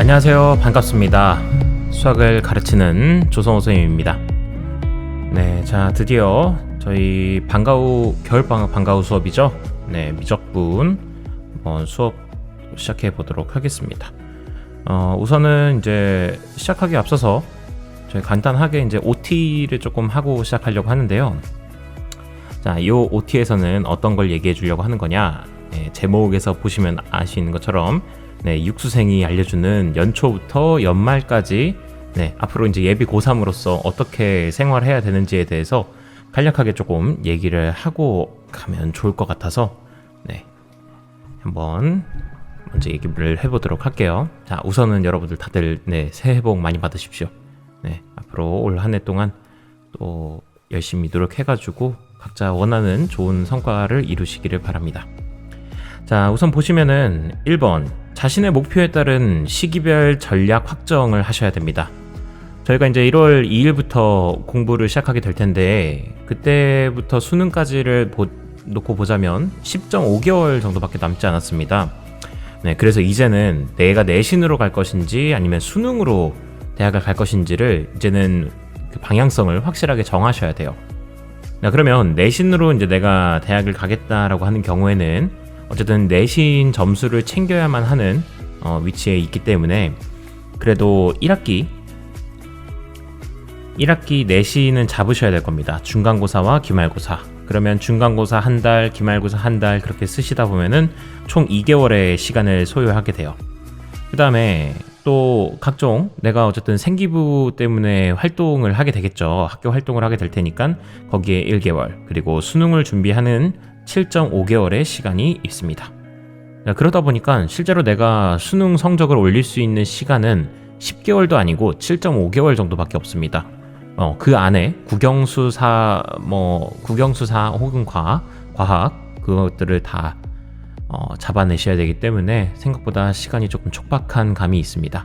안녕하세요. 반갑습니다. 수학을 가르치는 조성호 선생님입니다. 네, 자 드디어 저희 방과후 겨울방학 방과후 수업이죠. 네, 미적분 수업 시작해 보도록 하겠습니다. 우선은 이제 시작하기 앞서서 저희 간단하게 이제 OT를 조금 하고 시작하려고 하는데요. 자, 이 OT에서는 어떤 걸 얘기해 주려고 하는 거냐? 네, 제목에서 보시면 아시는 것처럼 네, 육수생이 알려주는 연초부터 연말까지 앞으로 이제 예비 고3으로서 어떻게 생활해야 되는지에 대해서 간략하게 조금 얘기를 하고 가면 좋을 것 같아서 한번 먼저 얘기를 해보도록 할게요. 자, 우선은 여러분들 다들 새해 복 많이 받으십시오. 앞으로 올 한 해 동안 또 열심히 노력해가지고 각자 원하는 좋은 성과를 이루시기를 바랍니다. 자, 우선 보시면은 1번 자신의 목표에 따른 시기별 전략 확정을 하셔야 됩니다. 저희가 이제 1월 2일부터 공부를 시작하게 될 텐데 그때부터 수능까지를 놓고 보자면 10.5개월 정도밖에 남지 않았습니다. 그래서 이제는 내가 내신으로 갈 것인지 아니면 수능으로 대학을 갈 것인지를 이제는 그 방향성을 확실하게 정하셔야 돼요. 그러면 내신으로 이제 내가 대학을 가겠다라고 하는 경우에는 어쨌든 내신 점수를 챙겨야만 하는 위치에 있기 때문에 그래도 1학기 내신은 잡으셔야 될 겁니다. 중간고사와 기말고사. 그러면 중간고사 한 달, 기말고사 한 달 그렇게 쓰시다 보면은 총 2개월의 시간을 소요하게 돼요. 그 다음에 또 각종 내가 어쨌든 생기부 때문에 활동을 하게 되겠죠. 학교 활동을 하게 될 테니까 거기에 1개월 그리고 수능을 준비하는 7.5개월의 시간이 있습니다. 그러다 보니까 실제로 내가 수능 성적을 올릴 수 있는 시간은 10개월도 아니고 7.5개월 정도밖에 없습니다. 그 안에 국영수사 혹은 과학 그것들을 다 잡아내셔야 되기 때문에 생각보다 시간이 조금 촉박한 감이 있습니다.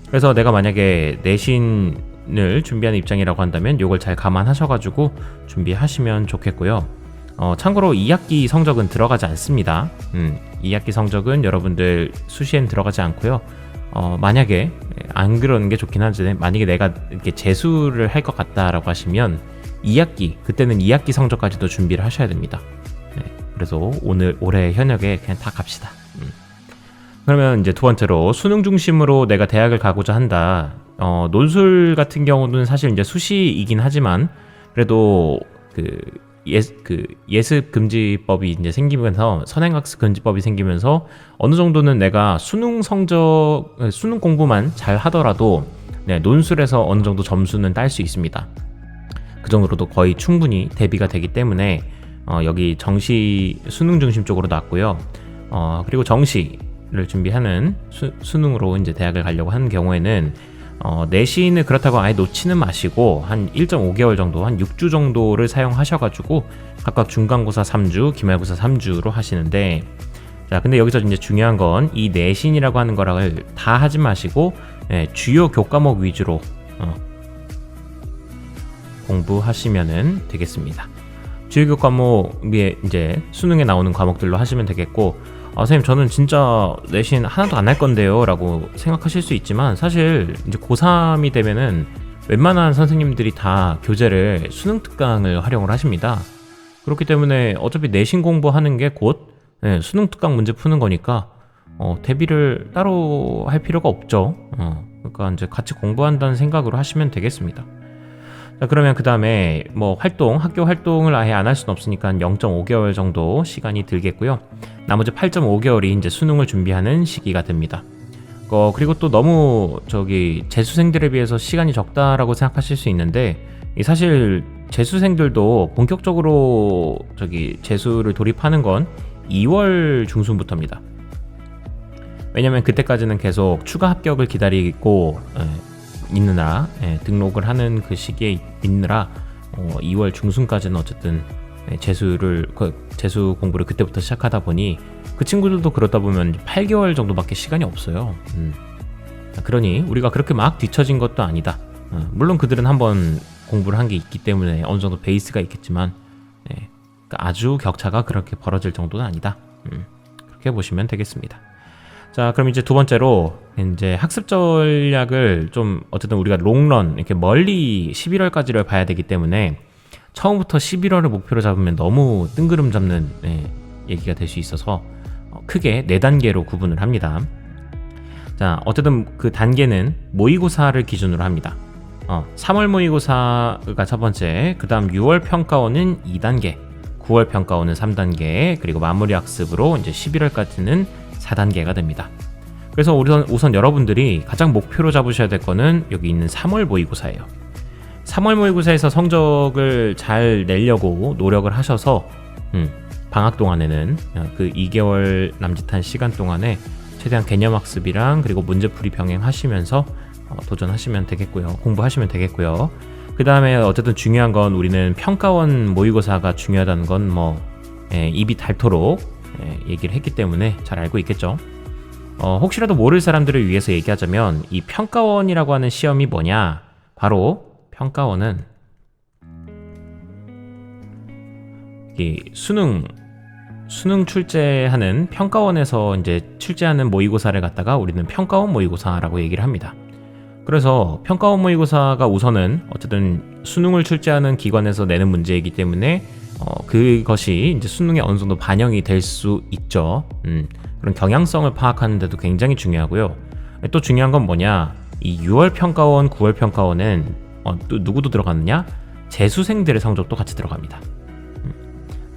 그래서 내가 만약에 내신을 준비하는 입장이라고 한다면 이걸 잘 감안하셔가지고 준비하시면 좋겠고요. 참고로 2학기 성적은 들어가지 않습니다. 2학기 성적은 여러분들 수시엔 들어가지 않고요. 만약에 안 그러는 게 좋긴 한데 만약에 내가 이렇게 재수를 할 것 같다라고 하시면 2학기 그때는 2학기 성적까지도 준비를 하셔야 됩니다. 그래서 올해 현역에 그냥 다 갑시다. 그러면 이제 두 번째로 수능 중심으로 내가 대학을 가고자 한다. 논술 같은 경우는 사실 이제 수시이긴 하지만 그래도 예습 금지법이 이제 생기면서 선행학습 금지법이 생기면서 어느 정도는 내가 수능 공부만 잘 하더라도 논술에서 어느 정도 점수는 딸 수 있습니다. 그 정도로도 거의 충분히 대비가 되기 때문에 여기 정시 수능 중심 쪽으로 놨고요. 그리고 정시를 준비하는 수능으로 이제 대학을 가려고 하는 경우에는 내신을 그렇다고 아예 놓지는 마시고 한 1.5개월 정도, 한 6주 정도를 사용하셔가지고 각각 중간고사 3주, 기말고사 3주로 하시는데 자, 근데 여기서 이제 중요한 건 이 내신이라고 하는 거를 다 하지 마시고 주요 교과목 위주로 공부하시면 되겠습니다. 주요 교과목에 이제 수능에 나오는 과목들로 하시면 되겠고 선생님 저는 진짜 내신 하나도 안 할 건데요 라고 생각하실 수 있지만 사실 이제 고3이 되면은 웬만한 선생님들이 다 교재를 수능 특강을 활용을 하십니다. 그렇기 때문에 어차피 내신 공부하는 게 곧 수능 특강 문제 푸는 거니까 대비를 따로 할 필요가 없죠. 그러니까 이제 같이 공부한다는 생각으로 하시면 되겠습니다. 자, 그러면 그 다음에 학교 활동을 아예 안 할 수는 없으니까 0.5개월 정도 시간이 들겠고요. 나머지 8.5개월이 이제 수능을 준비하는 시기가 됩니다. 그리고 또 너무 재수생들에 비해서 시간이 적다라고 생각하실 수 있는데 사실 재수생들도 본격적으로 재수를 돌입하는 건 2월 중순부터입니다. 왜냐면 그때까지는 계속 추가 합격을 기다리고 있느라 등록을 하는 그 시기에 있느라 2월 중순까지는 어쨌든 재수 공부를 그때부터 시작하다 보니 그 친구들도 그러다 보면 8개월 정도밖에 시간이 없어요. 그러니 우리가 그렇게 막 뒤처진 것도 아니다. 물론 그들은 한번 공부를 한 게 있기 때문에 어느 정도 베이스가 있겠지만 그러니까 아주 격차가 그렇게 벌어질 정도는 아니다. 그렇게 보시면 되겠습니다. 자, 그럼 이제 두 번째로 이제 학습 전략을 좀 어쨌든 우리가 롱런 이렇게 멀리 11월까지를 봐야 되기 때문에 처음부터 11월을 목표로 잡으면 너무 뜬구름 잡는 얘기가 될 수 있어서 크게 4단계로 구분을 합니다. 자, 어쨌든 그 단계는 모의고사를 기준으로 합니다. 3월 모의고사가 첫 번째, 그 다음 6월 평가원은 2단계, 9월 평가원은 3단계, 그리고 마무리 학습으로 이제 11월까지는 4단계가 됩니다. 그래서 우선 여러분들이 가장 목표로 잡으셔야 될 거는 여기 있는 3월 모의고사예요. 3월 모의고사에서 성적을 잘 내려고 노력을 하셔서 방학 동안에는 그 2개월 남짓한 시간 동안에 최대한 개념학습이랑 그리고 문제풀이 병행하시면서 도전하시면 되겠고요. 공부하시면 되겠고요. 그 다음에 어쨌든 중요한 건 우리는 평가원 모의고사가 중요하다는 건 입이 닳도록 얘기를 했기 때문에 잘 알고 있겠죠. 혹시라도 모를 사람들을 위해서 얘기하자면 이 평가원이라고 하는 시험이 뭐냐? 바로 평가원은 이 수능 출제하는 평가원에서 이제 출제하는 모의고사를 갖다가 우리는 평가원 모의고사라고 얘기를 합니다. 그래서 평가원 모의고사가 우선은 어쨌든 수능을 출제하는 기관에서 내는 문제이기 때문에 그것이 이제 수능에 어느 정도 반영이 될 수 있죠. 그런 경향성을 파악하는 데도 굉장히 중요하고요. 또 중요한 건 뭐냐? 이 6월 평가원, 9월 평가원은 또 누구도 들어가느냐? 재수생들의 성적도 같이 들어갑니다.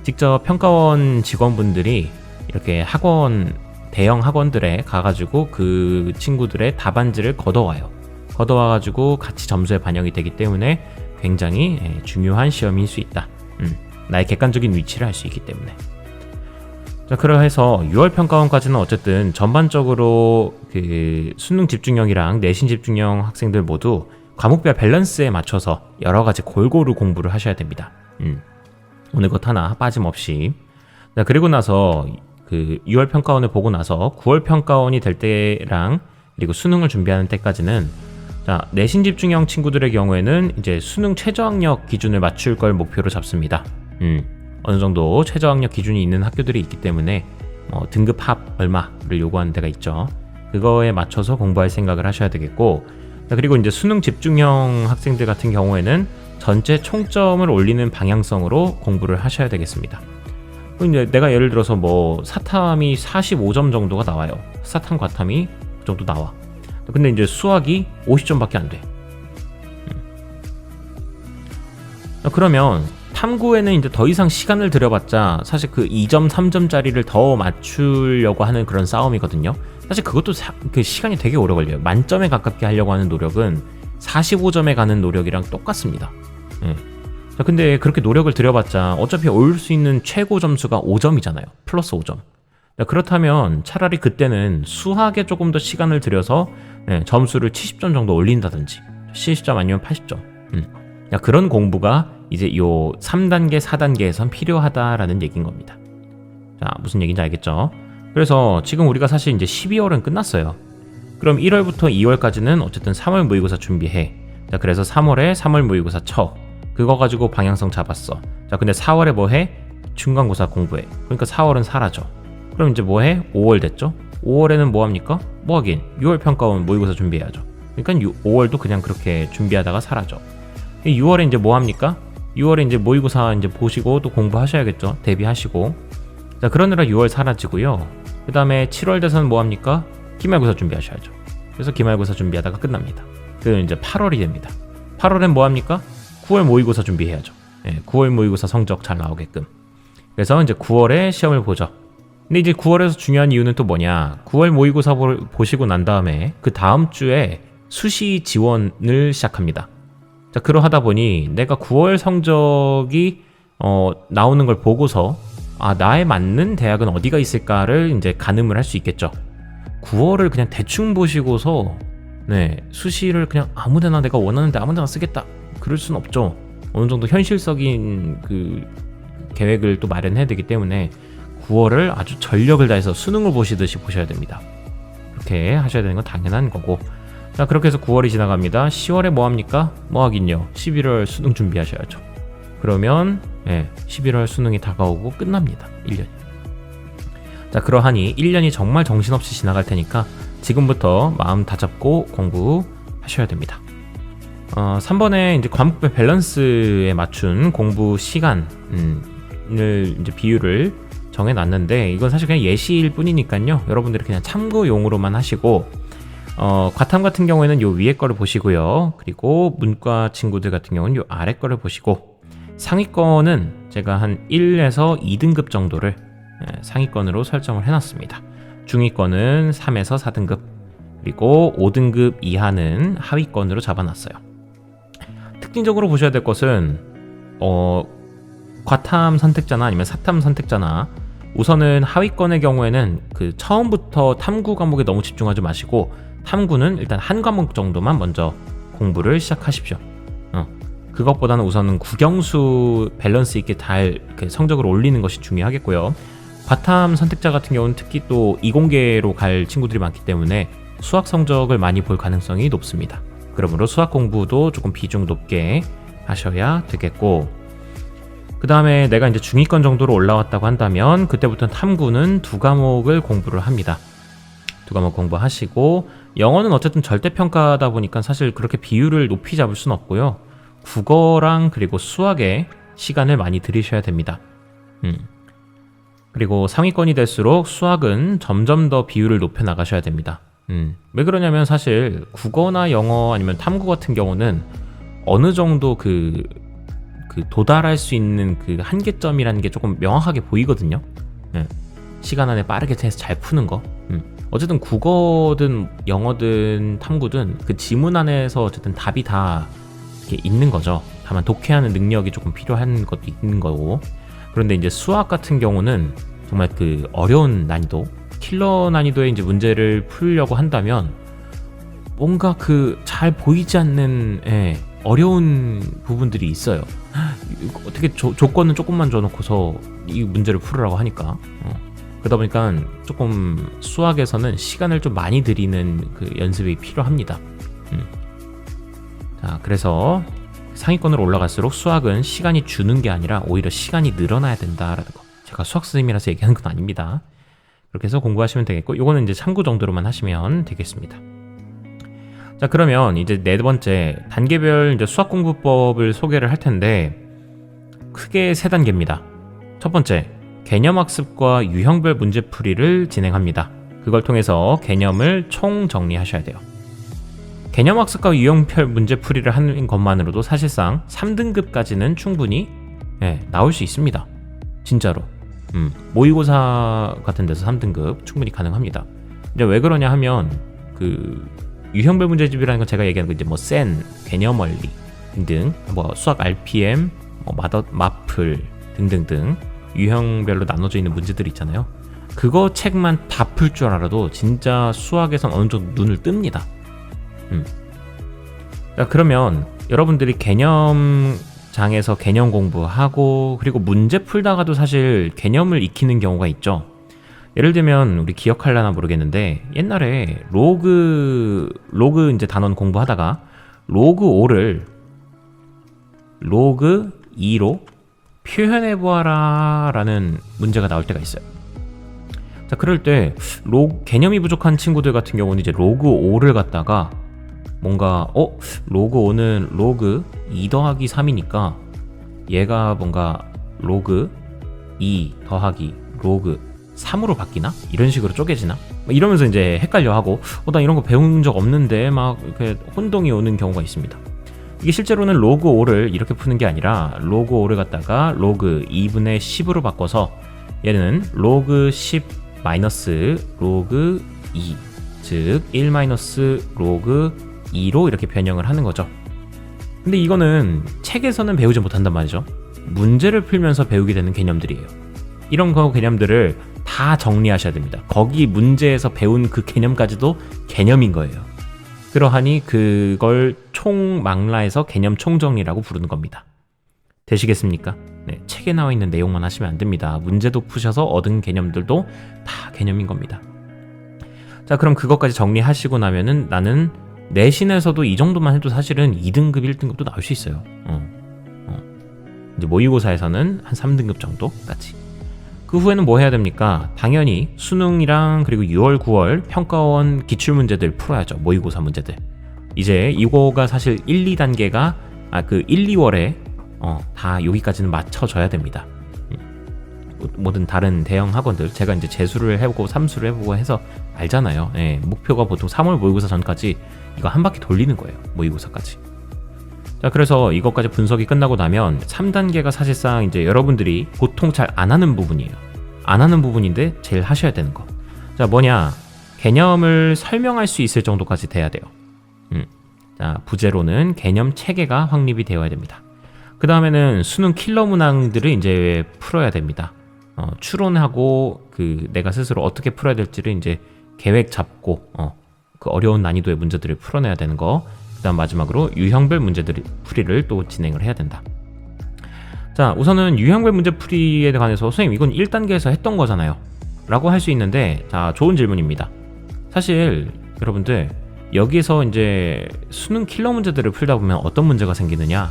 직접 평가원 직원분들이 이렇게 대형 학원들에 가가지고 그 친구들의 답안지를 걷어와가지고 같이 점수에 반영이 되기 때문에 굉장히 중요한 시험일 수 있다. 나의 객관적인 위치를 알 수 있기 때문에. 자, 그래서 6월 평가원까지는 어쨌든 전반적으로 그 수능 집중형이랑 내신 집중형 학생들 모두 과목별 밸런스에 맞춰서 여러 가지 골고루 공부를 하셔야 됩니다. 오늘 것 하나 빠짐없이. 자, 그리고 나서 그 6월 평가원을 보고 나서 9월 평가원이 될 때랑 그리고 수능을 준비하는 때까지는 자, 내신 집중형 친구들의 경우에는 이제 수능 최저학력 기준을 맞출 걸 목표로 잡습니다. 어느 정도 최저학력 기준이 있는 학교들이 있기 때문에 등급 합 얼마를 요구하는 데가 있죠. 그거에 맞춰서 공부할 생각을 하셔야 되겠고, 그리고 이제 수능 집중형 학생들 같은 경우에는 전체 총점을 올리는 방향성으로 공부를 하셔야 되겠습니다. 이제 내가 예를 들어서 사탐이 45점 정도가 나와요. 사탐 과탐이 그 정도 나와. 근데 이제 수학이 50점밖에 안 돼. 그러면 탐구에는 이제 더 이상 시간을 들여봤자 사실 그 2점, 3점짜리를 더 맞추려고 하는 그런 싸움이거든요. 사실 그것도 그 시간이 되게 오래 걸려요. 만점에 가깝게 하려고 하는 노력은 45점에 가는 노력이랑 똑같습니다. 자, 근데 그렇게 노력을 들여봤자 어차피 올 수 있는 최고 점수가 5점이잖아요. 플러스 5점. 그렇다면 차라리 그때는 수학에 조금 더 시간을 들여서 점수를 70점 정도 올린다든지 70점 아니면 80점. 그런 공부가 이제 요 3단계, 4단계에선 필요하다라는 얘기인 겁니다. 자, 무슨 얘기인지 알겠죠? 그래서 지금 우리가 사실 이제 12월은 끝났어요. 그럼 1월부터 2월까지는 어쨌든 3월 모의고사 준비해. 자, 그래서 3월에 3월 모의고사 쳐. 그거 가지고 방향성 잡았어. 자, 근데 4월에 뭐 해? 중간고사 공부해. 그러니까 4월은 사라져. 그럼 이제 뭐 해? 5월 됐죠? 5월에는 뭐 합니까? 뭐 하긴 6월 평가원 모의고사 준비해야죠. 그러니까 5월도 그냥 그렇게 준비하다가 사라져. 6월에 이제 뭐 합니까? 6월에 이제 모의고사 이제 보시고 또 공부하셔야겠죠. 대비하시고. 자, 그러느라 6월 사라지고요. 그 다음에 7월 돼서는 뭐 합니까? 기말고사 준비하셔야죠. 그래서 기말고사 준비하다가 끝납니다. 그 이제 8월이 됩니다. 8월엔 뭐 합니까? 9월 모의고사 준비해야죠. 9월 모의고사 성적 잘 나오게끔. 그래서 이제 9월에 시험을 보죠. 근데 이제 9월에서 중요한 이유는 또 뭐냐? 9월 모의고사 보시고 난 다음에 그 다음 주에 수시 지원을 시작합니다. 자, 그러하다 보니 내가 9월 성적이 나오는 걸 보고서 나에 맞는 대학은 어디가 있을까를 이제 가늠을 할 수 있겠죠. 9월을 그냥 대충 보시고서 수시를 그냥 아무데나 내가 원하는데 아무데나 쓰겠다. 그럴 순 없죠. 어느 정도 현실적인 그 계획을 또 마련해야 되기 때문에 9월을 아주 전력을 다해서 수능을 보시듯이 보셔야 됩니다. 그렇게 하셔야 되는 건 당연한 거고. 자, 그렇게 해서 9월이 지나갑니다. 10월에 뭐 합니까? 뭐 하긴요. 11월 수능 준비하셔야죠. 그러면 11월 수능이 다가오고 끝납니다. 1년. 자, 그러하니 1년이 정말 정신없이 지나갈 테니까 지금부터 마음 다잡고 공부하셔야 됩니다. 3번에 이제 과목별 밸런스에 맞춘 공부 시간을 이제 비율을 정해놨는데, 이건 사실 그냥 예시일 뿐이니까요. 여러분들이 그냥 참고용으로만 하시고, 과탐 같은 경우에는 요 위에 거를 보시고요. 그리고 문과 친구들 같은 경우는 요 아래 거를 보시고, 상위권은 제가 한 1에서 2등급 정도를 상위권으로 설정을 해놨습니다. 중위권은 3에서 4등급, 그리고 5등급 이하는 하위권으로 잡아놨어요. 특징적으로 보셔야 될 것은 과탐 선택자나 아니면 사탐 선택자나, 우선은 하위권의 경우에는 그 처음부터 탐구 과목에 너무 집중하지 마시고 탐구는 일단 한 과목 정도만 먼저 공부를 시작하십시오. 그것보다는 우선은 국영수 밸런스 있게 잘 성적을 올리는 것이 중요하겠고요. 과탐 선택자 같은 경우는 특히 또 이공계로 갈 친구들이 많기 때문에 수학 성적을 많이 볼 가능성이 높습니다. 그러므로 수학 공부도 조금 비중 높게 하셔야 되겠고, 그 다음에 내가 이제 중위권 정도로 올라왔다고 한다면 그때부터는 탐구는 2과목을 공부를 합니다. 2과목 공부하시고, 영어는 어쨌든 절대평가다 보니까 사실 그렇게 비율을 높이 잡을 수는 없고요. 국어랑 그리고 수학에 시간을 많이 들이셔야 됩니다. 그리고 상위권이 될수록 수학은 점점 더 비율을 높여 나가셔야 됩니다. 왜 그러냐면 사실 국어나 영어 아니면 탐구 같은 경우는 어느 정도 그 도달할 수 있는 그 한계점이라는 게 조금 명확하게 보이거든요. 시간 안에 빠르게 해서 잘 푸는 거. 어쨌든 국어든 영어든 탐구든 그 지문 안에서 어쨌든 답이 다 이렇게 있는 거죠. 다만 독해하는 능력이 조금 필요한 것도 있는 거고. 그런데 이제 수학 같은 경우는 정말 그 어려운 난이도, 킬러 난이도의 이제 문제를 풀려고 한다면 뭔가 그 잘 보이지 않는 어려운 부분들이 있어요. 어떻게 조건은 조금만 줘놓고서 이 문제를 풀으라고 하니까. 그러다 보니까 조금 수학에서는 시간을 좀 많이 들이는 그 연습이 필요합니다. 자, 그래서 상위권으로 올라갈수록 수학은 시간이 주는 게 아니라 오히려 시간이 늘어나야 된다라는 거. 제가 수학 선생님이라서 얘기하는 건 아닙니다. 그렇게 해서 공부하시면 되겠고, 요거는 이제 참고 정도로만 하시면 되겠습니다. 자, 그러면 이제 네 번째 단계별 이제 수학 공부법을 소개를 할 텐데, 크게 세 단계입니다. 첫 번째, 개념학습과 유형별 문제풀이를 진행합니다. 그걸 통해서 개념을 총 정리하셔야 돼요. 개념학습과 유형별 문제풀이를 하는 것만으로도 사실상 3등급까지는 충분히 나올 수 있습니다. 진짜로. 모의고사 같은 데서 3등급 충분히 가능합니다. 이제 왜 그러냐 하면 그 유형별 문제집이라는 건 제가 얘기하는 거 이제 뭐 센, 개념 원리 등등, 뭐 수학 RPM, 뭐 마플 등등등 유형별로 나눠져 있는 문제들이 있잖아요. 그거 책만 다 풀 줄 알아도 진짜 수학에선 어느 정도 눈을 뜹니다. 자, 그러면 여러분들이 개념장에서 개념 공부하고 그리고 문제 풀다가도 사실 개념을 익히는 경우가 있죠. 예를 들면 우리 기억할려나 모르겠는데 옛날에 로그 이제 단원 공부하다가 로그 5를 로그 2로 표현해보아라 라는 문제가 나올 때가 있어요. 자, 그럴 때 개념이 부족한 친구들 같은 경우는 이제 로그 5를 갖다가 뭔가 로그 5는 로그 2 더하기 3이니까 얘가 뭔가 로그 2 더하기 로그 3으로 바뀌나? 이런 식으로 쪼개지나? 이러면서 이제 헷갈려하고 나 이런 거 배운 적 없는데 막 이렇게 혼동이 오는 경우가 있습니다. 이게 실제로는 로그 5를 이렇게 푸는 게 아니라 로그 5를 갖다가 로그 2분의 10으로 바꿔서 얘는 로그 10 마이너스 로그 2, 즉 1 마이너스 로그 2로 이렇게 변형을 하는 거죠. 근데 이거는 책에서는 배우지 못한단 말이죠. 문제를 풀면서 배우게 되는 개념들이에요. 이런 개념들을 다 정리하셔야 됩니다. 거기 문제에서 배운 그 개념까지도 개념인 거예요. 그러하니 그걸 총망라해서 개념 총정리라고 부르는 겁니다. 되시겠습니까? 네, 책에 나와 있는 내용만 하시면 안 됩니다. 문제도 푸셔서 얻은 개념들도 다 개념인 겁니다. 자, 그럼 그것까지 정리하시고 나면은 나는 내신에서도 이 정도만 해도 사실은 2등급, 1등급도 나올 수 있어요. 이제 모의고사에서는 한 3등급 정도까지. 그 후에는 뭐 해야 됩니까? 당연히 수능이랑 그리고 6월, 9월 평가원 기출문제들 풀어야죠. 모의고사 문제들. 이제 이거가 사실 1, 2단계가 그 1, 2월에 다 여기까지는 맞춰져야 됩니다. 모든 다른 대형 학원들 제가 이제 재수를 해보고 삼수를 해보고 해서 알잖아요. 예, 목표가 보통 3월 모의고사 전까지 이거 한 바퀴 돌리는 거예요. 모의고사까지. 자, 그래서 이것까지 분석이 끝나고 나면 3단계가 사실상 이제 여러분들이 보통 잘 안 하는 부분이에요. 안 하는 부분인데 제일 하셔야 되는 거. 자, 뭐냐? 개념을 설명할 수 있을 정도까지 돼야 돼요. 자, 부제로는 개념 체계가 확립이 되어야 됩니다. 그 다음에는 수능 킬러 문항들을 이제 풀어야 됩니다. 추론하고 내가 스스로 어떻게 풀어야 될지를 이제 계획 잡고 그 어려운 난이도의 문제들을 풀어내야 되는 거. 그다음 마지막으로 유형별 문제들 풀이를 또 진행을 해야 된다. 자, 우선은 유형별 문제 풀이에 관해서 선생님 이건 1단계에서 했던 거잖아요 라고 할 수 있는데, 자, 좋은 질문입니다. 사실 여러분들 여기서 이제 수능 킬러 문제들을 풀다 보면 어떤 문제가 생기느냐,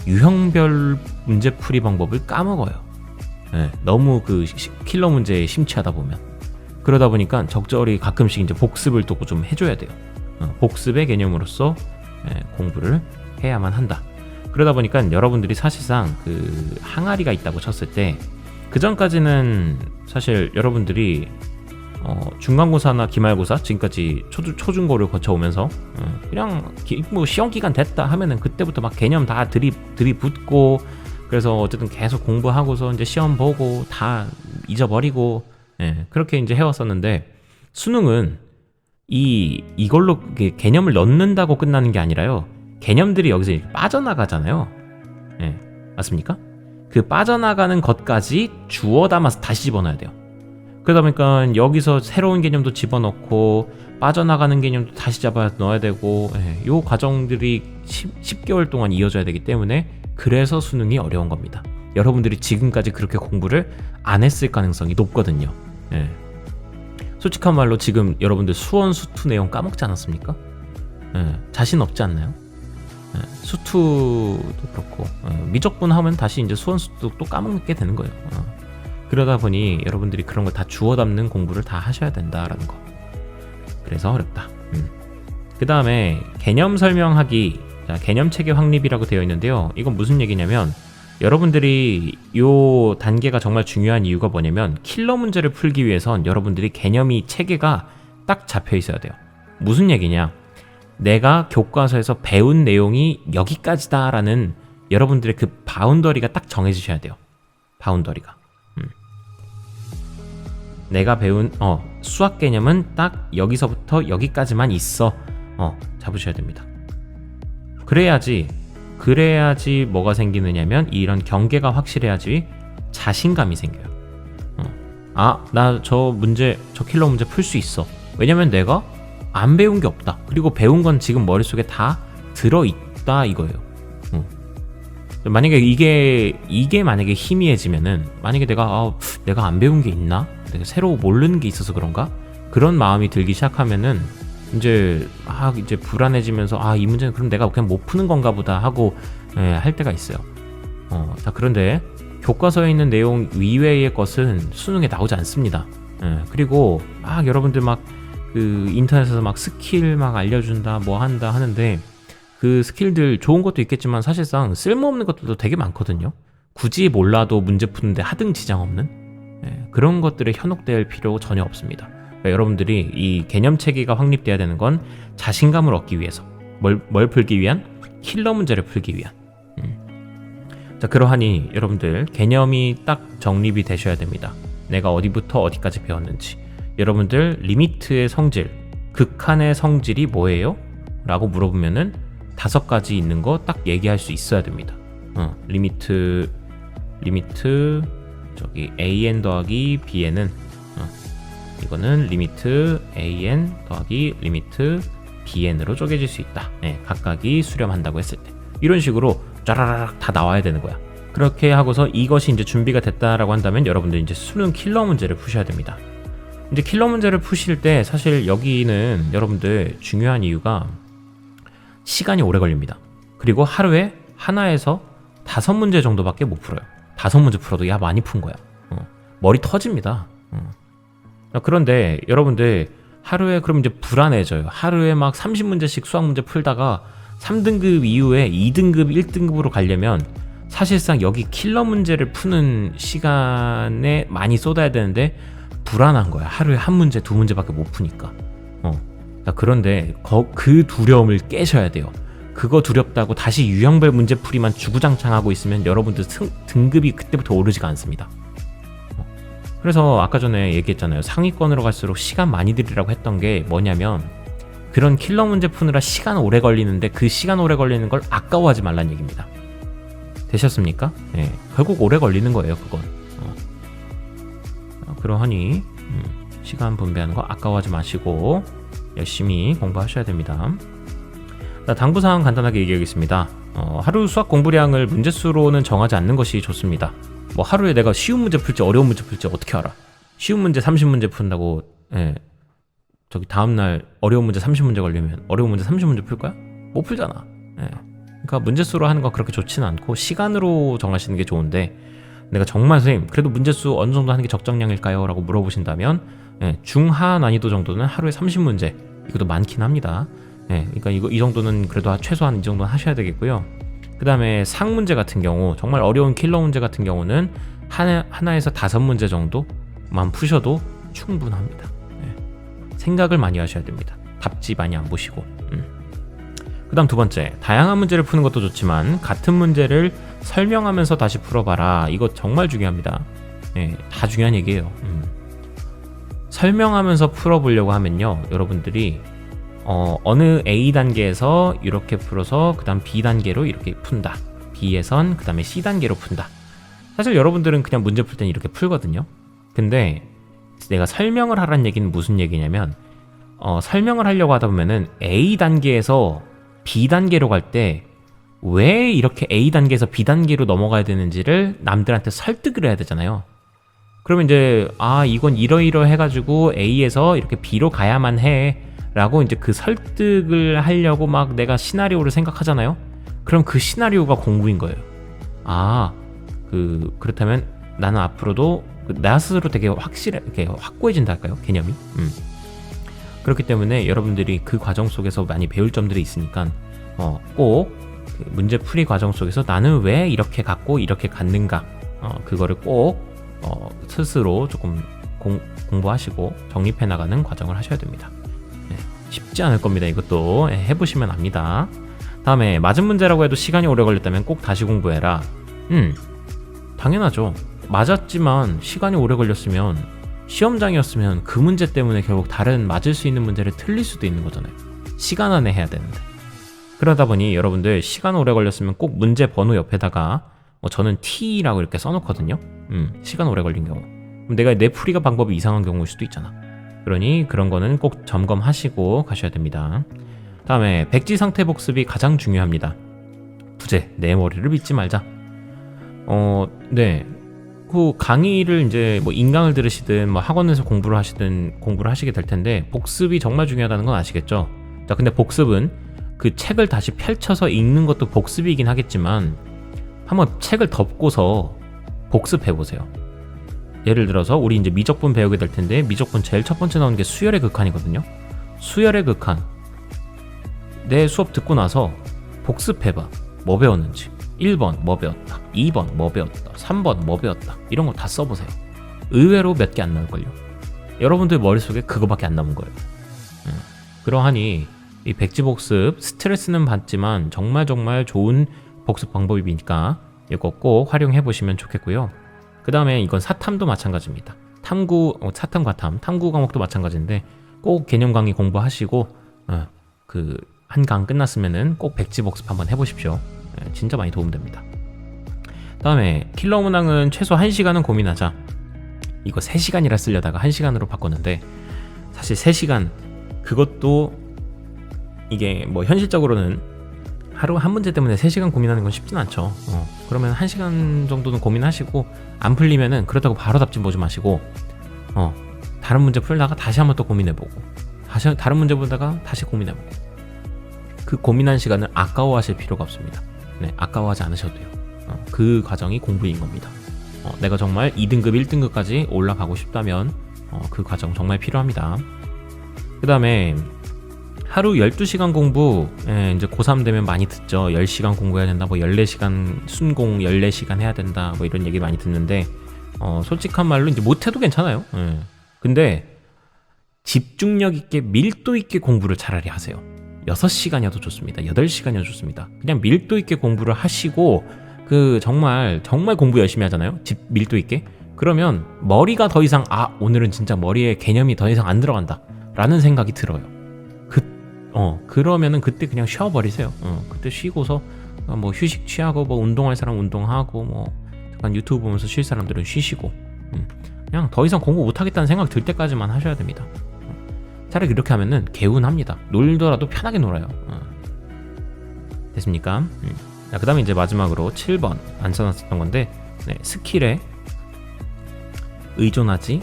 유형별 문제 풀이 방법을 까먹어요. 네, 너무 그 킬러 문제에 심취하다 보면. 그러다 보니까 적절히 가끔씩 이제 복습을 또 좀 해줘야 돼요. 복습의 개념으로서 공부를 해야만 한다. 그러다 보니까 여러분들이 사실상 그 항아리가 있다고 쳤을 때, 그 전까지는 사실 여러분들이 중간고사나 기말고사 지금까지 초중고를 거쳐오면서 그냥 뭐 시험 기간 됐다 하면은 그때부터 막 개념 다 들이붓고, 그래서 어쨌든 계속 공부하고서 이제 시험 보고 다 잊어버리고, 그렇게 이제 해왔었는데, 수능은 이걸로 개념을 넣는다고 끝나는 게 아니라요, 개념들이 여기서 빠져나가잖아요. 맞습니까? 그 빠져나가는 것까지 주워 담아서 다시 집어넣어야 돼요. 그러다 보니까 여기서 새로운 개념도 집어넣고 빠져나가는 개념도 다시 넣어야 되고, 요 과정들이 10개월 동안 이어져야 되기 때문에, 그래서 수능이 어려운 겁니다. 여러분들이 지금까지 그렇게 공부를 안 했을 가능성이 높거든요. 솔직한 말로 지금 여러분들 수원 수투 내용 까먹지 않았습니까? 자신 없지 않나요? 수투도 그렇고, 미적분 하면 다시 이제 수원 수투 또 까먹게 되는 거예요. 그러다 보니 여러분들이 그런 거 다 주워 담는 공부를 다 하셔야 된다라는 거. 그래서 어렵다. 그 다음에 개념 설명하기, 자, 개념 체계 확립이라고 되어 있는데요. 이건 무슨 얘기냐면, 여러분들이 요 단계가 정말 중요한 이유가 뭐냐면, 킬러 문제를 풀기 위해선 여러분들이 개념이 체계가 딱 잡혀 있어야 돼요. 무슨 얘기냐? 내가 교과서에서 배운 내용이 여기까지다라는 여러분들의 그 바운더리가 딱 정해지셔야 돼요. 바운더리가. 내가 배운 수학 개념은 딱 여기서부터 여기까지만 있어. 잡으셔야 됩니다. 그래야지 뭐가 생기느냐면, 이런 경계가 확실해야지 자신감이 생겨요. 나 저 킬러 문제 풀 수 있어. 왜냐면 내가 안 배운 게 없다. 그리고 배운 건 지금 머릿속에 다 들어있다 이거예요. 만약에 이게 만약에 희미해지면은, 만약에 내가 안 배운 게 있나? 내가 새로 모르는 게 있어서 그런가? 그런 마음이 들기 시작하면은 이제 불안해지면서, 이 문제는 그럼 내가 그냥 못 푸는 건가 보다 하고 할 때가 있어요. 자, 그런데 교과서에 있는 내용 이외의 것은 수능에 나오지 않습니다. 그리고 여러분들 그 인터넷에서 스킬 알려준다 뭐 한다 하는데, 그 스킬들 좋은 것도 있겠지만 사실상 쓸모없는 것들도 되게 많거든요. 굳이 몰라도 문제 푸는데 하등 지장 없는 그런 것들에 현혹될 필요 전혀 없습니다. 그러니까 여러분들이 이 개념 체계가 확립돼야 되는 건 자신감을 얻기 위해서, 뭘 풀기 위한? 킬러 문제를 풀기 위한. 자, 그러하니 여러분들 개념이 딱 정립이 되셔야 됩니다. 내가 어디부터 어디까지 배웠는지. 여러분들 리미트의 성질, 극한의 성질이 뭐예요? 라고 물어보면은 5가지 있는 거 딱 얘기할 수 있어야 됩니다. 리미트 저기 an 더하기 bn은 이거는 리미트 an 더하기 리미트 bn으로 쪼개질 수 있다. 각각이 수렴한다고 했을 때 이런 식으로 짜라락 다 나와야 되는 거야. 그렇게 하고서 이것이 이제 준비가 됐다라고 한다면 여러분들 이제 수능 킬러 문제를 푸셔야 됩니다. 이제 킬러 문제를 푸실 때 사실 여기는 여러분들 중요한 이유가 시간이 오래 걸립니다. 그리고 하루에 하나에서 5문제 정도밖에 못 풀어요. 5문제 풀어도 많이 푼 거야. 머리 터집니다. 그런데 여러분들 하루에 그럼 이제 불안해져요. 하루에 막 30문제씩 수학 문제 풀다가 3등급 이후에 2등급, 1등급으로 가려면 사실상 여기 킬러 문제를 푸는 시간에 많이 쏟아야 되는데 불안한 거야. 하루에 한 문제, 두 문제밖에 못 푸니까. 그런데 그 두려움을 깨셔야 돼요. 그거 두렵다고 다시 유형별 문제풀이만 주구장창하고 있으면 여러분들 등급이 그때부터 오르지가 않습니다. 그래서 아까 전에 얘기했잖아요. 상위권으로 갈수록 시간 많이 들이라고 했던 게 뭐냐면 그런 킬러 문제 푸느라 시간 오래 걸리는데 그 시간 오래 걸리는 걸 아까워하지 말란 얘기입니다. 되셨습니까? 네, 결국 오래 걸리는 거예요, 그건. 그러하니 시간 분배하는 거 아까워하지 마시고 열심히 공부하셔야 됩니다. 당부사항 간단하게 얘기하겠습니다. 하루 수학 공부량을 문제수로는 정하지 않는 것이 좋습니다. 뭐 하루에 내가 쉬운 문제 풀지 어려운 문제 풀지 어떻게 알아? 쉬운 문제 30문제 푼다고 저기 다음날 어려운 문제 30문제 걸리면 어려운 문제 30문제 풀 거야? 못 풀잖아. 그러니까 문제수로 하는 거 그렇게 좋지는 않고 시간으로 정하시는 게 좋은데 내가 정말 선생님 그래도 문제수 어느 정도 하는 게 적정량일까요? 라고 물어보신다면 중하 난이도 정도는 하루에 30문제 이것도 많긴 합니다. 그러니까 이 정도는 그래도 최소한 이 정도는 하셔야 되겠고요. 그 다음에 상문제 같은 경우 정말 어려운 킬러 문제 같은 경우는 하나에서 5문제 정도만 푸셔도 충분합니다. 생각을 많이 하셔야 됩니다. 답지 많이 안 보시고. 그 다음 두 번째, 다양한 문제를 푸는 것도 좋지만 같은 문제를 설명하면서 다시 풀어봐라. 이거 정말 중요합니다. 다 중요한 얘기예요. 설명하면서 풀어보려고 하면요, 여러분들이 어느 A 단계에서 이렇게 풀어서 그 다음 B 단계로 이렇게 푼다. B에선 그 다음에 C 단계로 푼다. 사실 여러분들은 그냥 문제 풀 때는 이렇게 풀거든요. 근데 내가 설명을 하라는 얘기는 무슨 얘기냐면 설명을 하려고 하다 보면은 A 단계에서 B 단계로 갈 때 왜 이렇게 A 단계에서 B 단계로 넘어가야 되는지를 남들한테 설득을 해야 되잖아요. 그러면 이제 이건 이러이러 해가지고 A에서 이렇게 B로 가야만 해 라고 이제 그 설득을 하려고 막 내가 시나리오를 생각하잖아요. 그럼 그 시나리오가 공부인 거예요. 그렇다면 나는 앞으로도 나 스스로 되게 이렇게 확고해진다 할까요? 개념이. 그렇기 때문에 여러분들이 그 과정 속에서 많이 배울 점들이 있으니까 꼭 그 문제풀이 과정 속에서 나는 왜 이렇게 갖고 이렇게 갖는가 그거를 꼭 스스로 조금 공부하시고 정립해 나가는 과정을 하셔야 됩니다. 쉽지 않을 겁니다. 이것도 해보시면 압니다. 다음에 맞은 문제라고 해도 시간이 오래 걸렸다면 꼭 다시 공부해라. 당연하죠. 맞았지만 시간이 오래 걸렸으면 시험장이었으면 그 문제 때문에 결국 다른 맞을 수 있는 문제를 틀릴 수도 있는 거잖아요. 시간 안에 해야 되는데. 그러다 보니 여러분들 시간 오래 걸렸으면 꼭 문제 번호 옆에다가 저는 T라고 이렇게 써놓거든요. 시간 오래 걸린 경우. 그럼 내가 내 풀이가 방법이 이상한 경우일 수도 있잖아. 그러니 그런 거는 꼭 점검하시고 가셔야 됩니다. 다음에 백지 상태 복습이 가장 중요합니다. 부재, 내 머리를 믿지 말자. 그 강의를 이제 뭐 인강을 들으시든 뭐 학원에서 공부를 하시게 될 텐데 복습이 정말 중요하다는 건 아시겠죠? 자, 근데 복습은 그 책을 다시 펼쳐서 읽는 것도 복습이긴 하겠지만 한번 책을 덮고서 복습해 보세요. 예를 들어서 우리 이제 미적분 배우게 될 텐데 미적분 제일 첫 번째 나오는 게 수열의 극한이거든요. 수열의 극한. 내 수업 듣고 나서 복습해봐. 뭐 배웠는지. 1번 뭐 배웠다. 2번 뭐 배웠다. 3번 뭐 배웠다. 이런 거 다 써보세요. 의외로 몇 개 안 나올걸요. 여러분들 머릿속에 그거밖에 안 남은 거예요. 그러하니 이 백지 복습 스트레스는 받지만 정말 좋은 복습 방법이니까 이거 꼭 활용해 보시면 좋겠고요. 그 다음에 이건 사탐도 마찬가지입니다. 사탐 과탐, 탐구 과목도 마찬가지인데 꼭 개념 강의 공부하시고 그 한 강 끝났으면은 꼭 백지 복습 한번 해보십시오. 진짜 많이 도움됩니다. 다음에 킬러 문항은 최소 1시간은 고민하자. 이거 3시간이라 쓰려다가 1시간으로 바꿨는데 사실 3시간 그것도 이게 뭐 현실적으로는 하루 한 문제 때문에 3시간 고민하는 건 쉽진 않죠. 그러면 1시간 정도는 고민하시고 안 풀리면은 그렇다고 바로 답지 보지 마시고 다른 문제 풀다가 다시 한번 또 고민해보고 다른 문제 보다가 다시 고민해보고 그 고민한 시간을 아까워하실 필요가 없습니다. 아까워하지 않으셔도 돼요. 그 과정이 공부인 겁니다. 내가 정말 2등급, 1등급까지 올라가고 싶다면 그 과정 정말 필요합니다. 그 다음에 하루 12시간 공부, 이제 고3 되면 많이 듣죠. 10시간 공부해야 된다, 뭐 14시간 순공 14시간 해야 된다, 뭐 이런 얘기 많이 듣는데 솔직한 말로 이제 못해도 괜찮아요. 근데 집중력 있게 밀도 있게 공부를 차라리 하세요. 6시간이어도 좋습니다. 8시간이어도 좋습니다. 그냥 밀도 있게 공부를 하시고 정말 공부 열심히 하잖아요. 밀도 있게. 그러면 머리가 더 이상 오늘은 진짜 머리에 개념이 더 이상 안 들어간다 라는 생각이 들어요. 그러면은 그때 그냥 쉬어버리세요. 그때 쉬고서 뭐 휴식 취하고, 뭐 운동할 사람 운동하고, 뭐 잠깐 유튜브 보면서 쉴 사람들은 쉬시고, 그냥 더 이상 공부 못하겠다는 생각 들 때까지만 하셔야 됩니다. 차라리 이렇게 하면은 개운합니다. 놀더라도 편하게 놀아요. 됐습니까? 자, 그 다음에 이제 마지막으로 7번 안 써놨었던 건데, 스킬에 의존하지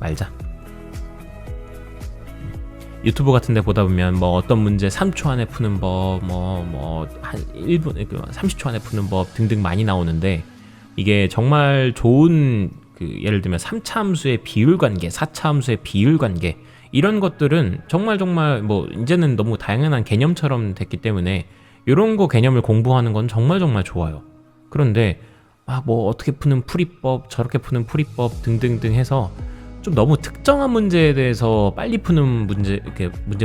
말자. 유튜브 같은 데 보다 보면 뭐 어떤 문제 3초 안에 푸는 법, 한 1분, 30초 안에 푸는 법 등등 많이 나오는데, 이게 정말 좋은 예를 들면 3차 함수의 비율 관계, 4차 함수의 비율 관계, 이런 것들은 정말 뭐 이제는 너무 당연한 개념처럼 됐기 때문에 이런 거 개념을 공부하는 건 정말 좋아요. 그런데 뭐 어떻게 푸는 풀이법, 저렇게 푸는 풀이법 등등등 해서 좀 너무 특정한 문제에 대해서 빨리 푸는 문제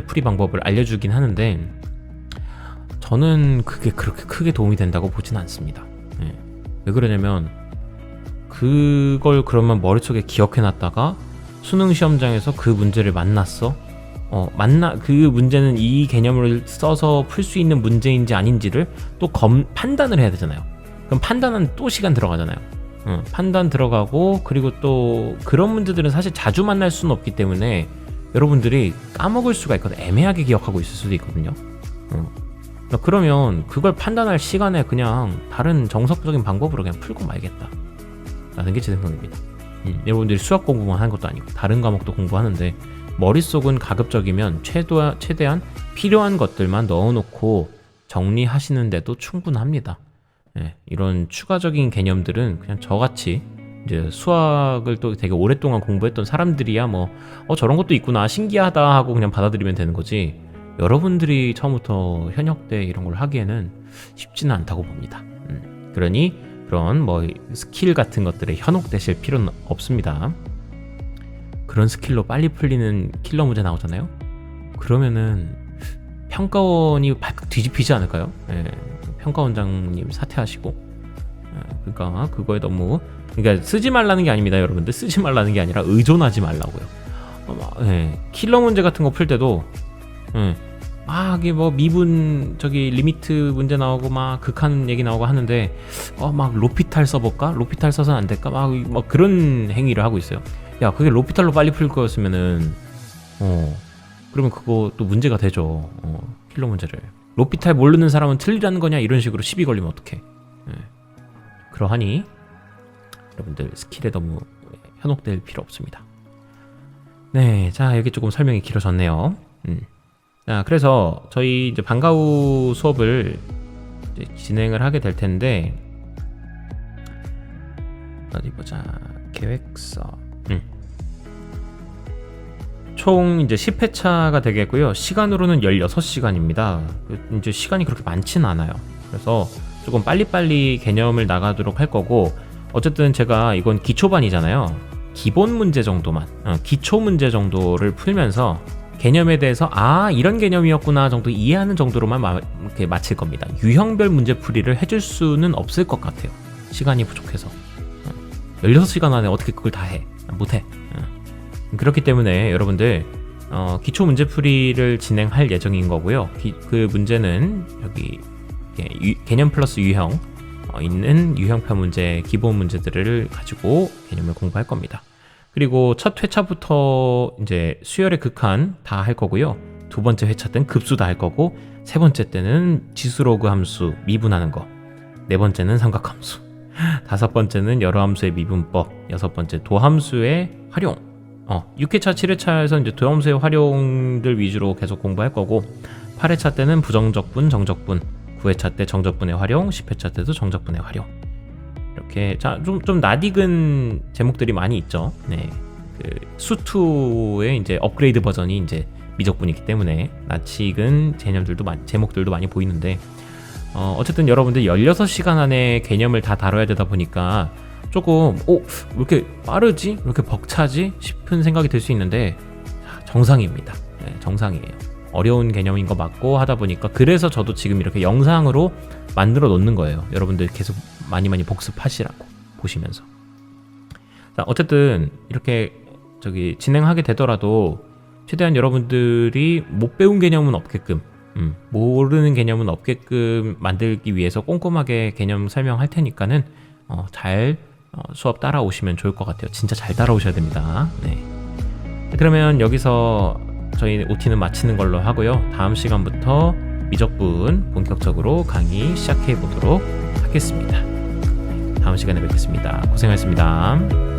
풀이 방법을 알려주긴 하는데, 저는 그게 그렇게 크게 도움이 된다고 보진 않습니다. 왜 그러냐면 그걸 그러면 머릿속에 기억해놨다가 수능 시험장에서 그 문제를 만났어. 그 문제는 이 개념을 써서 풀 수 있는 문제인지 아닌지를 또 판단을 해야 되잖아요. 그럼 판단은 또 시간 들어가잖아요. 판단 들어가고, 그리고 또 그런 문제들은 사실 자주 만날 수는 없기 때문에 여러분들이 까먹을 수가 있거든요. 애매하게 기억하고 있을 수도 있거든요. 그러면 그걸 판단할 시간에 그냥 다른 정석적인 방법으로 그냥 풀고 말겠다 라는 게 제 생각입니다. 여러분들이 수학 공부만 하는 것도 아니고 다른 과목도 공부하는데, 머릿속은 가급적이면 최대한 필요한 것들만 넣어놓고 정리하시는데도 충분합니다. 이런 추가적인 개념들은 그냥 저같이 이제 수학을 또 되게 오랫동안 공부했던 사람들이야 뭐 저런 것도 있구나, 신기하다 하고 그냥 받아들이면 되는 거지, 여러분들이 처음부터 현역 때 이런 걸 하기에는 쉽지는 않다고 봅니다. 그러니 그런 뭐 스킬 같은 것들에 현혹되실 필요는 없습니다. 그런 스킬로 빨리 풀리는 킬러 문제 나오잖아요. 그러면은 평가원이 발칵 뒤집히지 않을까요? 평가원장님 사퇴하시고. 그러니까 그거에 너무, 그러니까 쓰지 말라는 게 아닙니다, 여러분들. 쓰지 말라는 게 아니라 의존하지 말라고요. 킬러 문제 같은 거 풀 때도 이게 뭐 미분 리미트 문제 나오고 막 극한 얘기 나오고 하는데 막 로피탈 써볼까? 로피탈 써서는 안 될까? 막 그런 행위를 하고 있어요. 야, 그게 로피탈로 빨리 풀 거였으면은 그러면 그거 또 문제가 되죠. 킬러 문제를 로피탈 모르는 사람은 틀리라는 거냐, 이런 식으로 시비 걸리면 어떡해. 그러하니 여러분들 스킬에 너무 현혹될 필요 없습니다. 네, 자, 여기 조금 설명이 길어졌네요. 자, 그래서 저희 이제 방과 후 수업을 이제 진행을 하게 될 텐데, 어디 보자. 계획서. 총 이제 10회차가 되겠고요. 시간으로는 16시간입니다. 이제 시간이 그렇게 많지는 않아요. 그래서 조금 빨리빨리 개념을 나가도록 할 거고, 어쨌든 제가 이건 기초반이잖아요. 기본 문제 정도만, 기초 문제 정도를 풀면서 개념에 대해서 이런 개념이었구나 정도 이해하는 정도로만 이렇게 마칠 겁니다. 유형별 문제풀이를 해줄 수는 없을 것 같아요. 시간이 부족해서. 16시간 안에 어떻게 그걸 다 해? 못해. 그렇기 때문에 여러분들 기초 문제풀이를 진행할 예정인 거고요. 그 문제는 여기 개념 플러스 유형 있는 유형편 문제, 기본 문제들을 가지고 개념을 공부할 겁니다. 그리고 첫 회차부터 이제 수열의 극한 다 할 거고요. 두 번째 회차 때는 급수 다 할 거고, 세 번째 때는 지수로그 함수 미분하는 거, 네 번째는 삼각함수, 다섯 번째는 여러 함수의 미분법, 여섯 번째 도함수의 활용. 6회차, 7회차에서 이제 도함수의 활용들 위주로 계속 공부할 거고, 8회차 때는 부정적분, 정적분, 9회차 때 정적분의 활용, 10회차 때도 정적분의 활용. 이렇게 좀 낯익은 제목들이 많이 있죠. 네, 그 수2의 이제 업그레이드 버전이 이제 미적분이기 때문에 낯익은 제목들도 많이 보이는데, 어쨌든 여러분들 16시간 안에 개념을 다 다뤄야 되다 보니까 조금 왜 이렇게 빠르지? 왜 이렇게 벅차지? 싶은 생각이 들 수 있는데 정상입니다. 네, 정상이에요. 어려운 개념인 거 맞고 하다 보니까, 그래서 저도 지금 이렇게 영상으로 만들어 놓는 거예요. 여러분들 계속 많이 복습하시라고, 보시면서. 자, 어쨌든 이렇게 진행하게 되더라도 최대한 여러분들이 못 배운 개념은 없게끔, 모르는 개념은 없게끔 만들기 위해서 꼼꼼하게 개념 설명할 테니까는 잘 수업 따라오시면 좋을 것 같아요. 진짜 잘 따라오셔야 됩니다. 네. 그러면 여기서 저희 OT는 마치는 걸로 하고요. 다음 시간부터 미적분 본격적으로 강의 시작해 보도록 하겠습니다. 다음 시간에 뵙겠습니다. 고생하셨습니다.